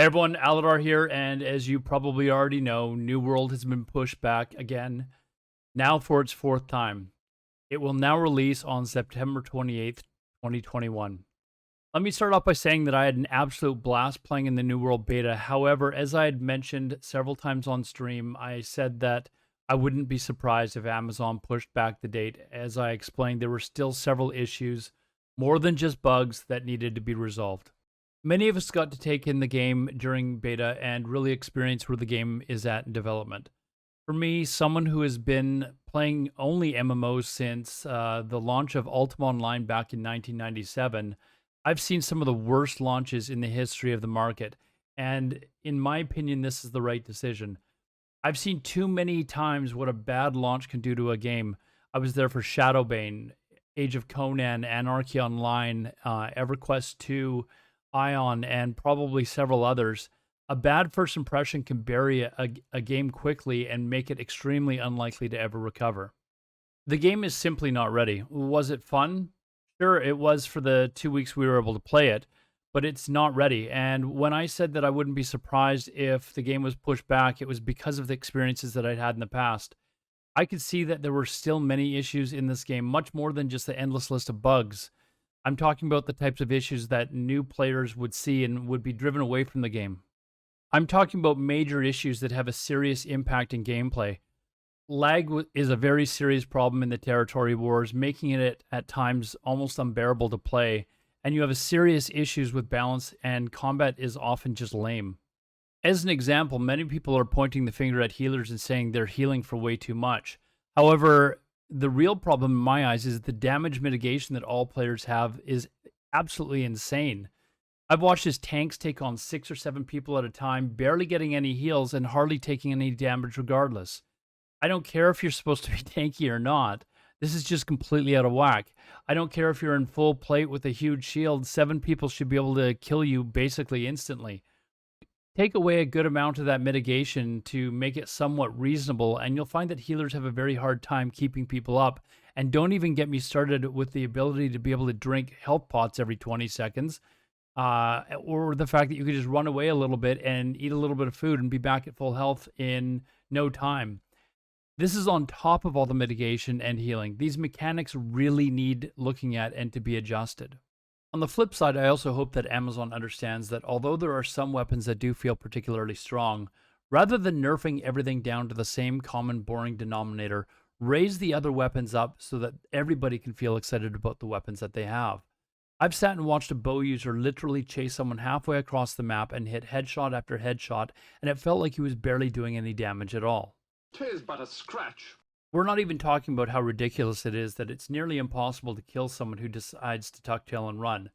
Hey everyone, Alodar here, and as you probably already know, New World has been pushed back again, now for its fourth time. It will now release on September 28th, 2021. Let me start off by saying that I had an absolute blast playing in the New World beta. However, as I had mentioned several times on stream, I said that I wouldn't be surprised if Amazon pushed back the date. As I explained, there were still several issues, more than just bugs, that needed to be resolved. Many of us got to take in the game during beta and really experience where the game is at in development. For me, someone who has been playing only MMOs since the launch of Ultima Online back in 1997, I've seen some of the worst launches in the history of the market. And in my opinion, this is the right decision. I've seen too many times what a bad launch can do to a game. I was there for Shadowbane, Age of Conan, Anarchy Online, EverQuest 2, Ion, and probably several others. A bad first impression can bury a game quickly and make it extremely unlikely to ever recover. The game is simply not ready. Was it fun? Sure, it was for the 2 weeks we were able to play it, but it's not ready. And when I said that I wouldn't be surprised if the game was pushed back, it was because of the experiences that I'd had in the past. I could see that there were still many issues in this game, much more than just the endless list of bugs. I'm talking about the types of issues that new players would see and would be driven away from the game. I'm talking about major issues that have a serious impact in gameplay. Lag is a very serious problem in the territory wars, making it at times almost unbearable to play, and you have a serious issues with balance, and combat is often just lame. As an example, many people are pointing the finger at healers and saying they're healing for way too much. However, the real problem in my eyes is the damage mitigation that all players have is absolutely insane. I've watched as tanks take on 6 or 7 people at a time, barely getting any heals and hardly taking any damage regardless. I don't care if you're supposed to be tanky or not. This is just completely out of whack. I don't care if you're in full plate with a huge shield, 7 people should be able to kill you basically instantly. Take away a good amount of that mitigation to make it somewhat reasonable, and you'll find that healers have a very hard time keeping people up. And don't even get me started with the ability to be able to drink health pots every 20 seconds, or the fact that you could just run away a little bit and eat a little bit of food and be back at full health in no time. This is on top of all the mitigation and healing. These mechanics really need looking at and to be adjusted. On the flip side, I also hope that Amazon understands that although there are some weapons that do feel particularly strong, rather than nerfing everything down to the same common boring denominator, raise the other weapons up so that everybody can feel excited about the weapons that they have. I've sat and watched a bow user literally chase someone halfway across the map and hit headshot after headshot, and it felt like he was barely doing any damage at all. 'Tis but a scratch. We're not even talking about how ridiculous it is that it's nearly impossible to kill someone who decides to tuck tail and run.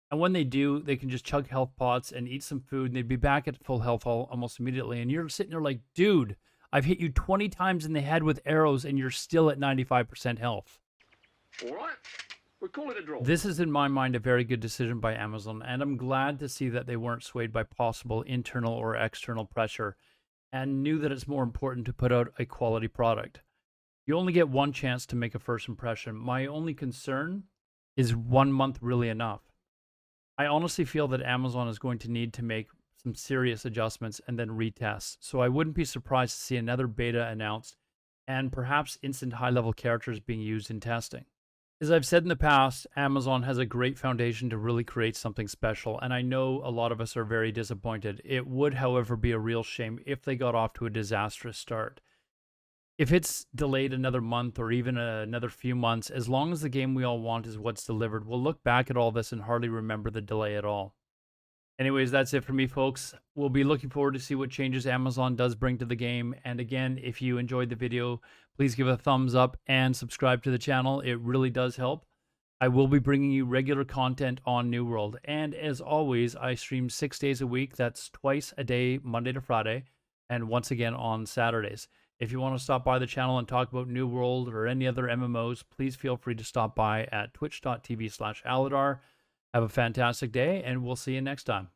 And when they do, they can just chug health pots and eat some food, and they'd be back at full health almost immediately. And you're sitting there like, dude, I've hit you 20 times in the head with arrows, and you're still at 95% health. All right, we call it a draw. This is, in my mind, a very good decision by Amazon, and I'm glad to see that they weren't swayed by possible internal or external pressure, and knew that it's more important to put out a quality product. You only get one chance to make a first impression. My only concern is 1 month really enough? I honestly feel that Amazon is going to need to make some serious adjustments and then retest. So I wouldn't be surprised to see another beta announced and perhaps instant high-level characters being used in testing. As I've said in the past, Amazon has a great foundation to really create something special, and I know a lot of us are very disappointed. It would, however, be a real shame if they got off to a disastrous start. If it's delayed another month or even another few months, as long as the game we all want is what's delivered, we'll look back at all this and hardly remember the delay at all. Anyways, that's it for me, folks. We'll be looking forward to see what changes Amazon does bring to the game. And again, if you enjoyed the video, please give a thumbs up and subscribe to the channel. It really does help. I will be bringing you regular content on New World. And as always, I stream 6 days a week. That's twice a day, Monday to Friday, and once again on Saturdays. If you want to stop by the channel and talk about New World or any other MMOs, please feel free to stop by at twitch.tv/Alodar. Have a fantastic day, and we'll see you next time.